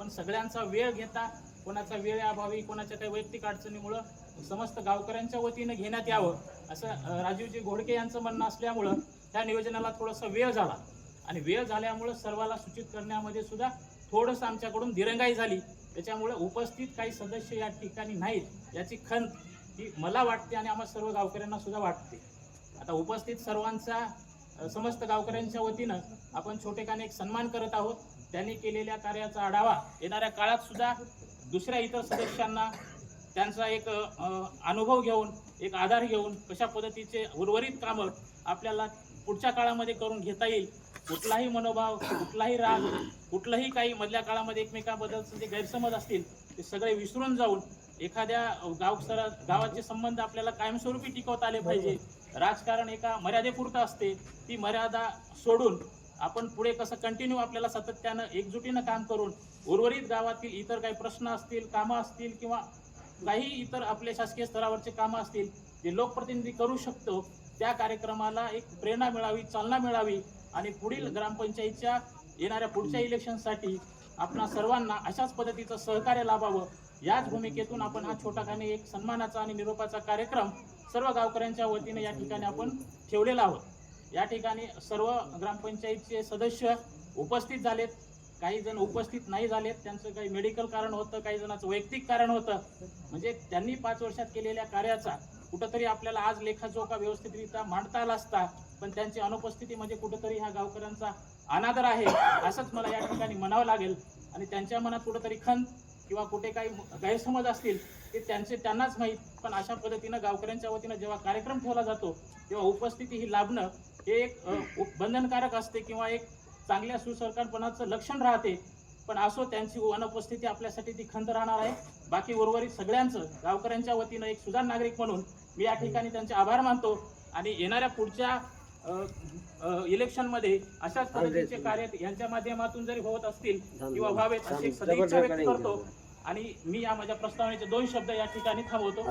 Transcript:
पण सगळ्यांचा वेळ घेता, कोणाचा वेळेअभावी, कोणाच्या काही वैयक्तिक अडचणीमुळं समस्त गावकऱ्यांच्या वतीनं घेण्यात यावं असं राजीवजी घोडके यांचं म्हणणं असल्यामुळं त्या नियोजनाला थोडासा वेळ झाला आणि वेळ झाल्यामुळं सर्वाला सूचित करण्यामध्ये सुद्धा थोडंसं आमच्याकडून दिरंगाई झाली. त्याच्यामुळे उपस्थित काही सदस्य या ठिकाणी नाहीत याची खंत ही मला वाटते आणि आम्हा सर्व गावकऱ्यांना सुद्धा वाटते. आता उपस्थित सर्वांचा समस्त गावकऱ्यांच्या वतीनं आपण छोटेखानी एक सन्मान करत आहोत. त्यांनी केलेल्या कार्याचा आढावा येणाऱ्या काळात सुद्धा दुसऱ्या इतर सदस्यांना त्यांचा एक अनुभव घेऊन, एक आधार घेऊन कशा पद्धतीचे उर्वरित कामं आपल्याला पुढच्या काळामध्ये करून घेता येईल. कुठलाही मनोभाव, कुठलाही राग, कुठलंही काही मधल्या काळामध्ये एकमेकांबद्दलचे जे गैरसमज असतील ते सगळे विसरून जाऊन एखाद्या गावाचे संबंध आपल्याला कायमस्वरूपी टिकवता आले पाहिजे. राजकारण एका मर्यादेपुरतं असते, ती मर्यादा सोडून आपण पुढे कसं कंटिन्यू आपल्याला सातत्यानं एकजुटीनं काम करून उर्वरित गावातील इतर काही प्रश्न असतील, कामं असतील किंवा काही इतर आपल्या शासकीय स्तरावरचे कामं असतील जे लोकप्रतिनिधी करू शकतो, त्या कार्यक्रमाला एक प्रेरणा मिळावी, चालना मिळावी आणि पुढील ग्रामपंचायतच्या येणाऱ्या पुढच्या इलेक्शनसाठी आपणा सर्वांना अशाच पद्धतीचं सहकार्य लाभावं याच भूमिकेतून आपण हा छोटाखानी एक सन्मानाचा आणि निरोपाचा कार्यक्रम सर्व गावकऱ्यांच्या वतीने या ठिकाणी आपण ठेवलेला आहोत. या ठिकाणी सर्व ग्रामपंचायतचे सदस्य उपस्थित झालेत, काही जण उपस्थित नाही झालेत. त्यांचं काही मेडिकल कारण होतं, काही जणांचं वैयक्तिक कारण होतं. म्हणजे त्यांनी 5 वर्षात केलेल्या कार्याचा कुठंतरी आपल्याला आज लेखाजोखा व्यवस्थितरित्या मांडता आला असता, पण त्यांची अनुपस्थिती म्हणजे कुठंतरी ह्या गावकऱ्यांचा अनादर आहे असंच मला या ठिकाणी म्हणावं लागेल. आणि त्यांच्या मनात कुठंतरी खंत किंवा कुठे काही गैरसमज असतील ते त्यांनाच माहीत. पण अशा पद्धतीनं गावकऱ्यांच्या वतीनं जेव्हा कार्यक्रम ठेवला जातो तेव्हा उपस्थिती ही लाभणं हे एक बंधनकारक असते किंवा एक चांगल्या सुसंस्कारपणाचं लक्षण राहते. पण असो, त्यांची अनुपस्थिती आपल्यासाठी ती खंत राहणार आहे. बाकी उर्वरित सगळ्यांचं गावकऱ्यांच्या वतीनं एक सुजाण नागरिक म्हणून मी या ठिकाणी त्यांचे आभार मानतो आणि येणाऱ्या पुढच्या इलेक्शनमध्ये अशाच पद्धतीचे कार्य यांच्या माध्यमातून जरी होत असतील किंवा व्हावेत अशी सदिच्छा व्यक्त करतो आणि मी या माझ्या प्रस्तावनेचे 2 शब्द या ठिकाणी थांबवतो.